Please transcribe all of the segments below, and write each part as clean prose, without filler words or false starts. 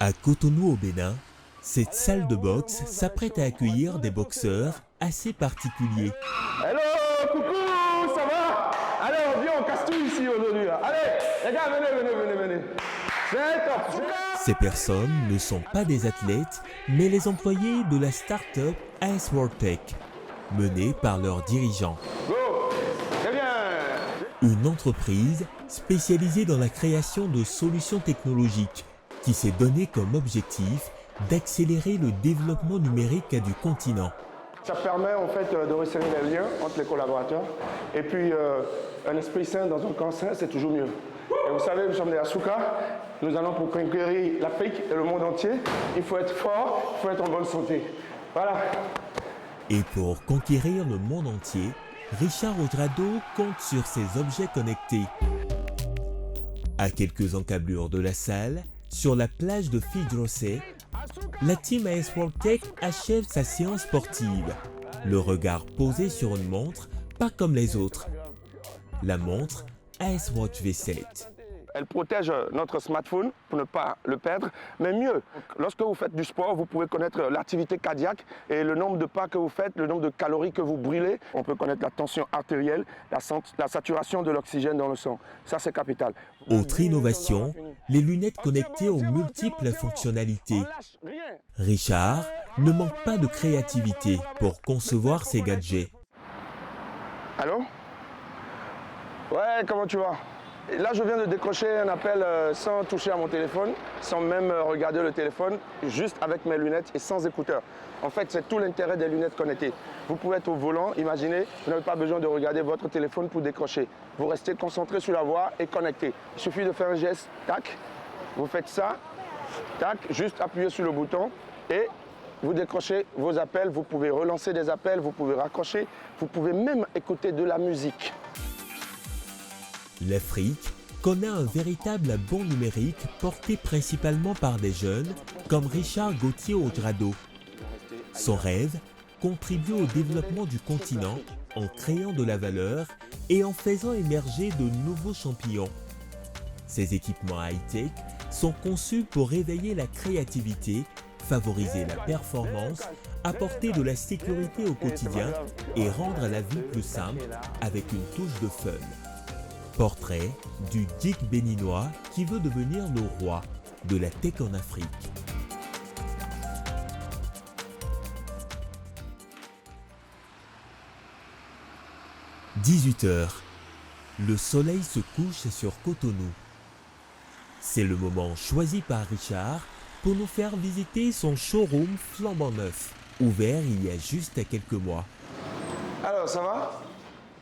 À Cotonou au Bénin, cette salle de boxe s'apprête à accueillir des boxeurs assez particuliers. Hello, coucou, ça va? Allez, on vient, on casse tout ici aujourd'hui. Allez, les gars, venez. C'est top. Ces personnes ne sont pas des athlètes, mais les employés de la start-up AS World Tech, menée par leurs dirigeants. Go, très bien. Une entreprise spécialisée dans la création de solutions technologiques qui s'est donné comme objectif d'accélérer le développement numérique du continent. Ça permet en fait de resserrer les liens entre les collaborateurs. Et puis, un esprit sain dans un corps sain, c'est toujours mieux. Et vous savez, nous sommes des Asuka. Nous allons pour conquérir l'Afrique et le monde entier. Il faut être fort, il faut être en bonne santé. Voilà. Et pour conquérir le monde entier, Richard Odrado compte sur ses objets connectés. À quelques encablures de la salle, sur la plage de Fidrosé, la team AS World Tech achève sa séance sportive. Le regard posé sur une montre, pas comme les autres. La montre AS Watch V7. Elle protège notre smartphone pour ne pas le perdre, mais mieux, lorsque vous faites du sport, vous pouvez connaître l'activité cardiaque et le nombre de pas que vous faites, le nombre de calories que vous brûlez. On peut connaître la tension artérielle, la saturation de l'oxygène dans le sang. Ça, c'est capital. Autre innovation, les lunettes connectées aux multiples fonctionnalités. Richard ne manque pas de créativité pour concevoir ses gadgets. Allô? Ouais, comment tu vas? Là, je viens de décrocher un appel sans toucher à mon téléphone, sans même regarder le téléphone, juste avec mes lunettes et sans écouteurs. En fait, c'est tout l'intérêt des lunettes connectées. Vous pouvez être au volant, imaginez, vous n'avez pas besoin de regarder votre téléphone pour décrocher. Vous restez concentré sur la voie et connecté. Il suffit de faire un geste, tac, vous faites ça, tac, juste appuyer sur le bouton et vous décrochez vos appels, vous pouvez relancer des appels, vous pouvez raccrocher, vous pouvez même écouter de la musique. L'Afrique connaît un véritable bond numérique porté principalement par des jeunes comme Richard Gauthier Odrado. Son rêve, contribuer au développement du continent en créant de la valeur et en faisant émerger de nouveaux champions. Ces équipements high-tech sont conçus pour réveiller la créativité, favoriser la performance, apporter de la sécurité au quotidien et rendre la vie plus simple avec une touche de fun. Portrait du geek béninois qui veut devenir le roi de la tech en Afrique. « 18h, le soleil se couche sur Cotonou. C'est le moment choisi par Richard pour nous faire visiter son showroom flambant neuf, ouvert il y a juste quelques mois. Alors, ça va?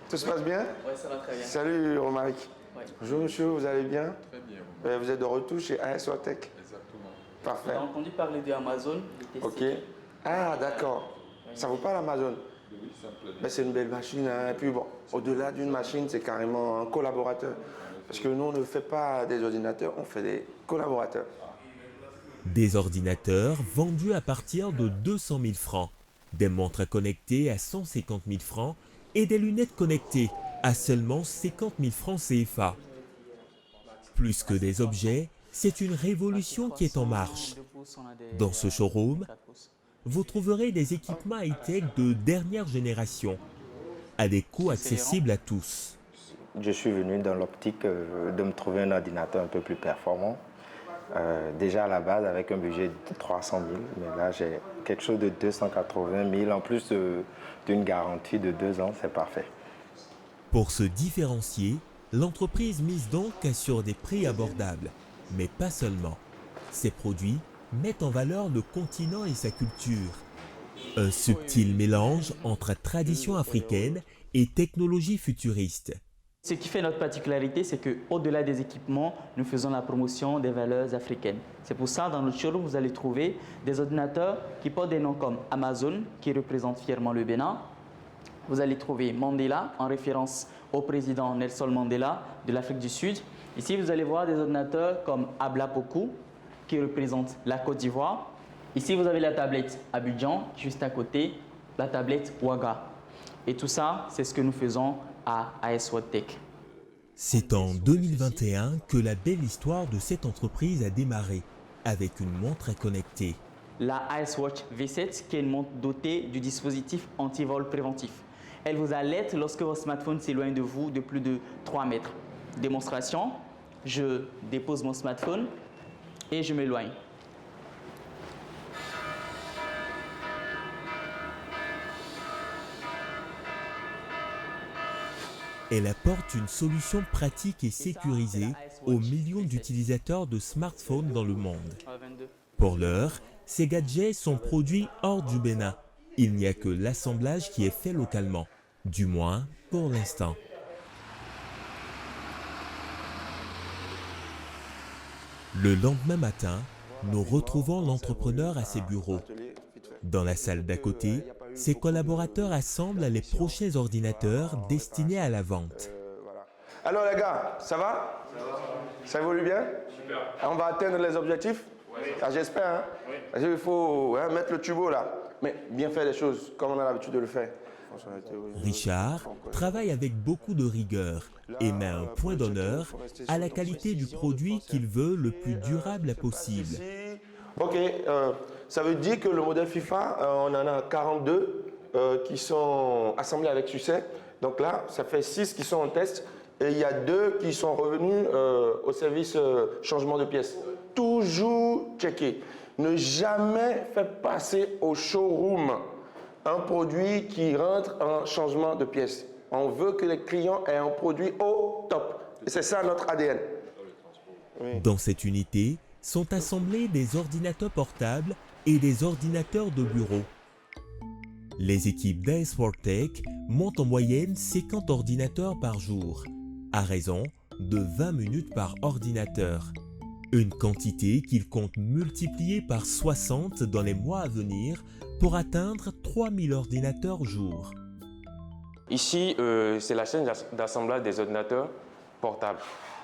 Tout se passe bien? Oui, ça va très bien. Salut Romaric. Ouais. Bonjour monsieur, vous allez bien? Très bien. Vous êtes de retour chez AS World Tech? Exactement. Parfait. J'ai entendu parler d'Amazon. Ok. Ah d'accord. Ça vous parle Amazon? Oui, ça me plaît. Ben, c'est une belle machine. Hein. Et puis bon, au-delà d'une machine, c'est carrément un collaborateur. Parce que nous, on ne fait pas des ordinateurs, on fait des collaborateurs. Des ordinateurs vendus à partir de 200 000 francs, des montres connectées à 150 000 francs et des lunettes connectées à seulement 50 000 francs CFA. Plus que des objets, c'est une révolution qui est en marche. Dans ce showroom, vous trouverez des équipements high-tech de dernière génération, à des coûts accessibles à tous. Je suis venu dans l'optique de me trouver un ordinateur un peu plus performant. Déjà à la base avec un budget de 300 000, mais là j'ai quelque chose de 280 000 en plus d'une garantie de 2 ans, c'est parfait. Pour se différencier, l'entreprise mise donc sur des prix abordables, mais pas seulement. Ses produits mettent en valeur le continent et sa culture. Un subtil mélange entre tradition africaine et technologie futuriste. Ce qui fait notre particularité, c'est qu'au-delà des équipements, nous faisons la promotion des valeurs africaines. C'est pour ça, dans notre showroom, vous allez trouver des ordinateurs qui portent des noms comme Amazon, qui représente fièrement le Bénin. Vous allez trouver Mandela, en référence au président Nelson Mandela de l'Afrique du Sud. Ici, vous allez voir des ordinateurs comme Ablapoku, qui représente la Côte d'Ivoire. Ici, vous avez la tablette Abidjan, juste à côté, la tablette Ouaga. Et tout ça, c'est ce que nous faisons à AS World Tech. C'est en 2021 que la belle histoire de cette entreprise a démarré, avec une montre connectée. La Ice Watch V7, qui est une montre dotée du dispositif anti-vol préventif. Elle vous alerte lorsque votre smartphone s'éloigne de vous de plus de 3 mètres. Démonstration, je dépose mon smartphone et je m'éloigne. Elle apporte une solution pratique et sécurisée aux millions d'utilisateurs de smartphones dans le monde. Pour l'heure, ces gadgets sont produits hors du Bénin. Il n'y a que l'assemblage qui est fait localement, du moins pour l'instant. Le lendemain matin, nous retrouvons l'entrepreneur à ses bureaux. Dans la salle d'à côté, ses collaborateurs assemblent les prochains ordinateurs destinés à la vente. Alors les gars, ça va? Ça évolue bien? Super. On va atteindre les objectifs? Oui. Ah, j'espère. Hein? Oui. Parce qu'il faut mettre le tubo là. Mais bien faire les choses comme on a l'habitude de le faire. Richard travaille avec beaucoup de rigueur et met un point d'honneur à la qualité du produit qu'il veut le plus durable possible. Ok, ça veut dire que le modèle FIFA, on en a 42 qui sont assemblés avec succès. Donc là, ça fait 6 qui sont en test et il y a 2 qui sont revenus au service changement de pièces. Toujours checker. Ne jamais faire passer au showroom un produit qui rentre en changement de pièces. On veut que les clients aient un produit au top. Et c'est ça notre ADN. Oui. Dans cette unité sont assemblés des ordinateurs portables et des ordinateurs de bureau. Les équipes d'Icewortech montent en moyenne 50 ordinateurs par jour, à raison de 20 minutes par ordinateur. Une quantité qu'ils comptent multiplier par 60 dans les mois à venir pour atteindre 3000 ordinateurs jour. Ici, c'est la chaîne d'assemblage des ordinateurs portables.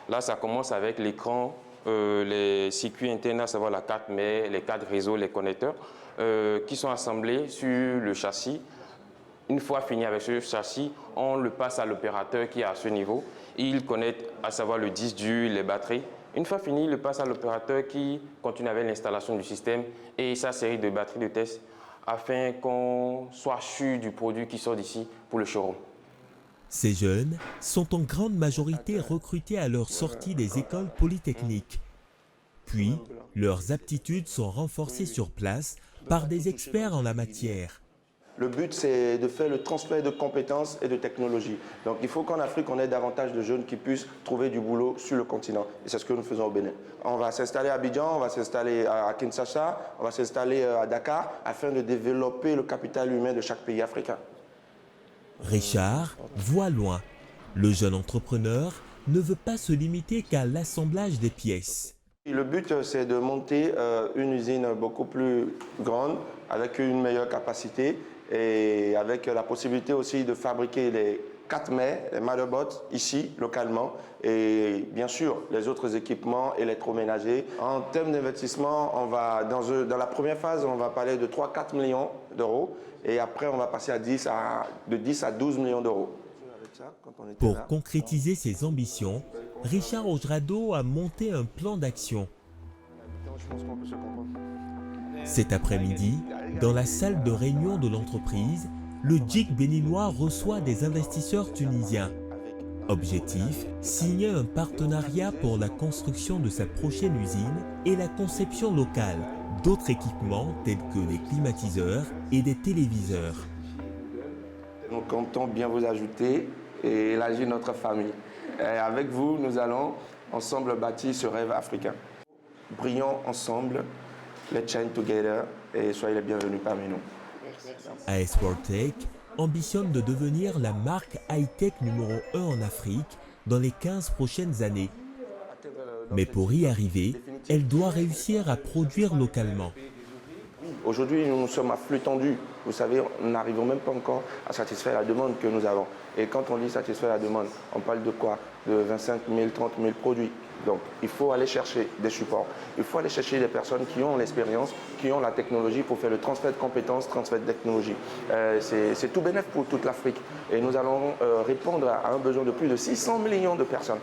Là, ça commence avec l'écran, les circuits internes, à savoir la carte mère, les cartes réseau, les connecteurs, qui sont assemblés sur le châssis. Une fois fini avec ce châssis, on le passe à l'opérateur qui est à ce niveau. Il connecte, à savoir le disque dur, les batteries. Une fois fini, il le passe à l'opérateur qui continue avec l'installation du système et sa série de batteries de test afin qu'on soit sûr du produit qui sort d'ici pour le showroom. Ces jeunes sont en grande majorité recrutés à leur sortie des écoles polytechniques. Puis, leurs aptitudes sont renforcées sur place par des experts en la matière. Le but, c'est de faire le transfert de compétences et de technologies. Donc, il faut qu'en Afrique, on ait davantage de jeunes qui puissent trouver du boulot sur le continent. Et c'est ce que nous faisons au Bénin. On va s'installer à Abidjan, on va s'installer à Kinshasa, on va s'installer à Dakar, afin de développer le capital humain de chaque pays africain. Richard voit loin. Le jeune entrepreneur ne veut pas se limiter qu'à l'assemblage des pièces. Le but, c'est de monter une usine beaucoup plus grande, avec une meilleure capacité et avec la possibilité aussi de fabriquer les 4 mers, les motherboards ici, localement, et bien sûr les autres équipements électroménagers. En termes d'investissement, on va dans la première phase, on va parler de 3-4 millions d'euros et après on va passer de 10 à 12 millions d'euros. Pour concrétiser ses ambitions, Richard Ojrado a monté un plan d'action. Cet après-midi, dans la salle de réunion de l'entreprise, le GIC béninois reçoit des investisseurs tunisiens. Objectif, signer un partenariat pour la construction de sa prochaine usine et la conception locale d'autres équipements tels que des climatiseurs et des téléviseurs. Nous comptons bien vous ajouter et élargir notre famille. Et avec vous, nous allons ensemble bâtir ce rêve africain. Brillons ensemble, let's shine together et soyez les bienvenus parmi nous. Icewortech ambitionne de devenir la marque high-tech numéro 1 en Afrique dans les 15 prochaines années. Mais pour y arriver, elle doit réussir à produire localement. Aujourd'hui, nous sommes à flux tendu. Vous savez, nous n'arrivons même pas encore à satisfaire la demande que nous avons. Et quand on dit satisfaire la demande, on parle de quoi? De 25 000, 30 000 produits. Donc, il faut aller chercher des supports. Il faut aller chercher des personnes qui ont l'expérience, qui ont la technologie pour faire le transfert de compétences, transfert de technologie. C'est tout bénéf pour toute l'Afrique. Et nous allons répondre à un besoin de plus de 600 millions de personnes.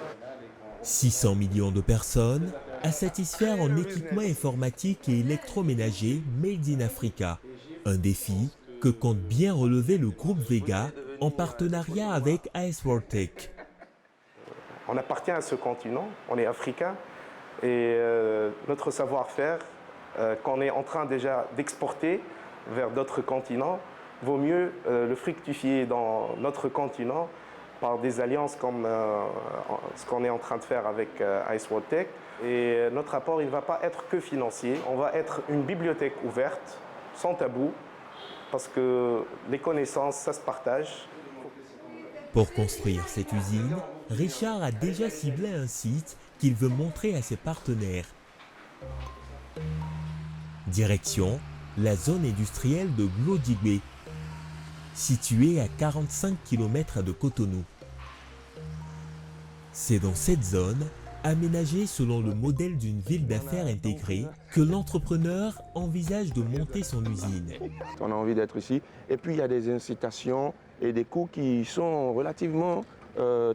600 millions de personnes, à satisfaire en équipement informatique et électroménager Made in Africa. Un défi que compte bien relever le groupe Vega en partenariat avec AS Worldtech. On appartient à ce continent, on est africain et notre savoir-faire qu'on est en train déjà d'exporter vers d'autres continents, vaut mieux le fructifier dans notre continent par des alliances comme ce qu'on est en train de faire avec AS Worldtech. Et notre apport, il ne va pas être que financier, on va être une bibliothèque ouverte, sans tabou, parce que les connaissances, ça se partage. Pour construire cette usine, Richard a déjà ciblé un site qu'il veut montrer à ses partenaires. Direction la zone industrielle de Glodibé, située à 45 km de Cotonou. C'est dans cette zone, aménagée selon le modèle d'une ville d'affaires intégrée, que l'entrepreneur envisage de monter son usine. On a envie d'être ici. Et puis il y a des incitations et des coûts qui sont relativement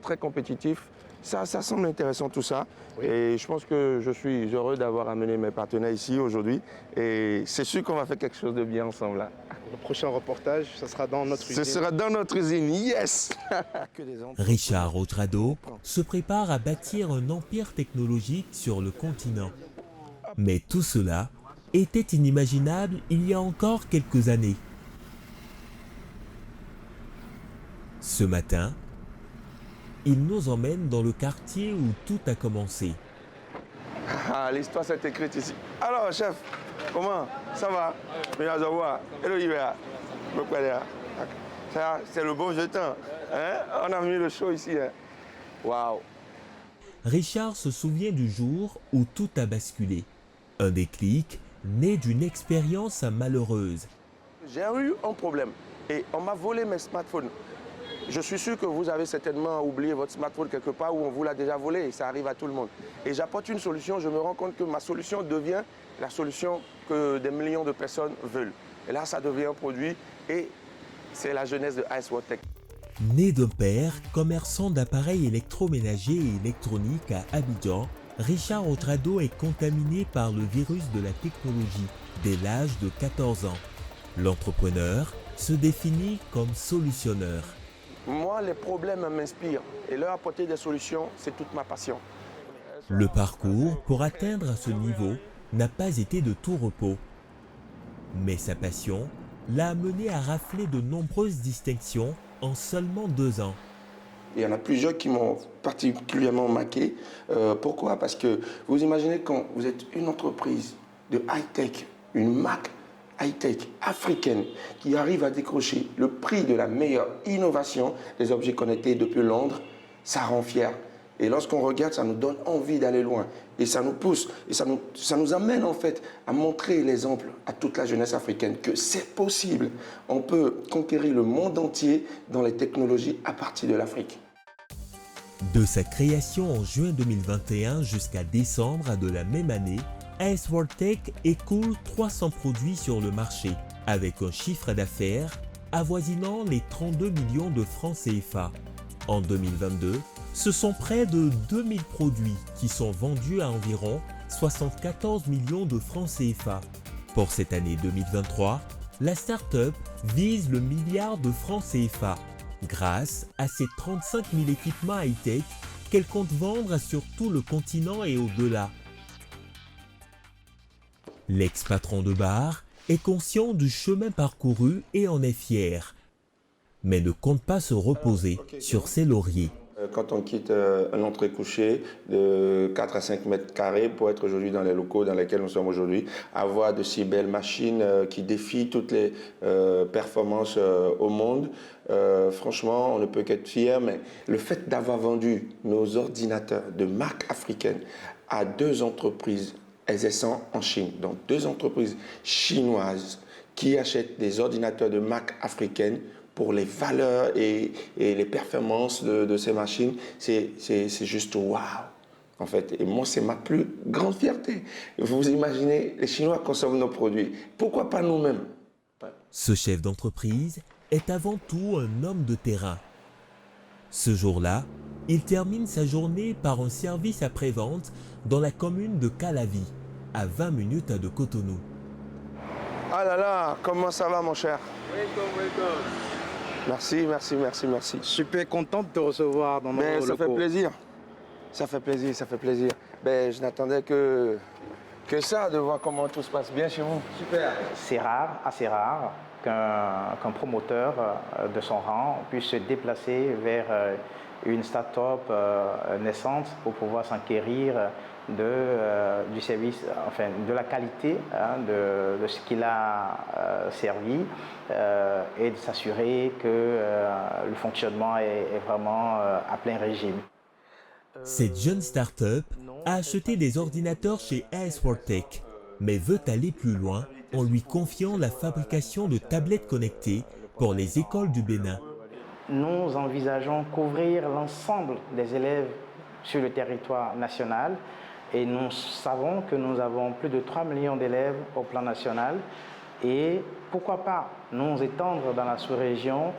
très compétitifs. Ça semble intéressant tout ça. Oui. Et je pense que je suis heureux d'avoir amené mes partenaires ici aujourd'hui. Et c'est sûr qu'on va faire quelque chose de bien ensemble là. Le prochain reportage, ça sera dans notre usine. Ce sera dans notre usine, yes. Richard Autrado se prépare à bâtir un empire technologique sur le continent. Mais tout cela était inimaginable il y a encore quelques années. Ce matin, il nous emmène dans le quartier où tout a commencé. Ah, l'histoire s'est écrite ici. Alors, chef, comment ça va? Hello, Iber. C'est le bon jeton. Hein? On a mis le show ici. Hein? Waouh! Richard se souvient du jour où tout a basculé. Un déclic né d'une expérience malheureuse. J'ai eu un problème et on m'a volé mes smartphones. Je suis sûr que vous avez certainement oublié votre smartphone quelque part où on vous l'a déjà volé et ça arrive à tout le monde. Et j'apporte une solution, je me rends compte que ma solution devient la solution que des millions de personnes veulent. Et là, ça devient un produit et c'est la jeunesse de AS Worldtech. Né d'un père, commerçant d'appareils électroménagers et électroniques à Abidjan, Richard Autrado est contaminé par le virus de la technologie dès l'âge de 14 ans. L'entrepreneur se définit comme solutionneur. Moi, les problèmes m'inspirent et leur apporter des solutions, c'est toute ma passion. Le parcours pour atteindre ce niveau n'a pas été de tout repos. Mais sa passion l'a amené à rafler de nombreuses distinctions en seulement 2 ans. Il y en a plusieurs qui m'ont particulièrement marqué. Pourquoi? Parce que vous imaginez quand vous êtes une entreprise de high-tech, une marque high-tech africaine qui arrive à décrocher le prix de la meilleure innovation des objets connectés depuis Londres, ça rend fier. Et lorsqu'on regarde, ça nous donne envie d'aller loin. Et ça nous pousse, et ça nous amène en fait à montrer l'exemple à toute la jeunesse africaine que c'est possible. On peut conquérir le monde entier dans les technologies à partir de l'Afrique. De sa création en juin 2021 jusqu'à décembre de la même année, AS Worldtech écoule 300 produits sur le marché, avec un chiffre d'affaires avoisinant les 32 millions de francs CFA. En 2022, ce sont près de 2000 produits qui sont vendus à environ 74 millions de francs CFA. Pour cette année 2023, la start-up vise le milliard de francs CFA grâce à ses 35 000 équipements high-tech qu'elle compte vendre sur tout le continent et au-delà. L'ex-patron de bar est conscient du chemin parcouru et en est fier, mais ne compte pas se reposer sur ses lauriers. Quand on quitte un entrée-couché de 4 à 5 mètres carrés pour être aujourd'hui dans les locaux dans lesquels nous sommes aujourd'hui, avoir de si belles machines qui défient toutes les performances au monde, franchement, on ne peut qu'être fier. Mais le fait d'avoir vendu nos ordinateurs de marque africaine à 2 entreprises exerçant en Chine, donc 2 entreprises chinoises qui achètent des ordinateurs de marque africaine pour les valeurs et les performances de ces machines, c'est juste waouh en fait. Et moi, c'est ma plus grande fierté. Vous imaginez, les Chinois consomment nos produits. Pourquoi pas nous-mêmes? Ce chef d'entreprise est avant tout un homme de terrain. Ce jour-là, Il termine sa journée par un service après-vente dans la commune de Calavi, à 20 minutes de Cotonou. Ah là là, comment ça va mon cher? Merci, merci, merci, merci. Super content de te recevoir dans nos Mais ça locaux. fait plaisir. Ça fait plaisir, ça fait plaisir. Ben, je n'attendais que ça, de voir comment tout se passe bien chez vous. Super. C'est rare, assez rare, qu'un promoteur de son rang puisse se déplacer vers une start-up naissante pour pouvoir s'enquérir du service, enfin de la qualité de ce qu'il a servi et de s'assurer que le fonctionnement est vraiment à plein régime. Cette jeune start-up a acheté des ordinateurs chez AS4Tech, mais veut aller plus loin en lui confiant la fabrication de tablettes connectées pour les écoles du Bénin. Nous envisageons couvrir l'ensemble des élèves sur le territoire national et nous savons que nous avons plus de 3 millions d'élèves au plan national et pourquoi pas nous étendre dans la sous-région,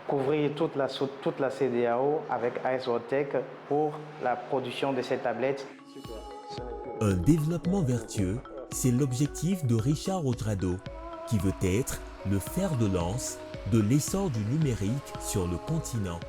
couvrir toute la CEDEAO avec AS4Tech pour la production de ces tablettes. Un développement vertueux, c'est l'objectif de Richard Odrado, qui veut être le fer de lance de l'essor du numérique sur le continent.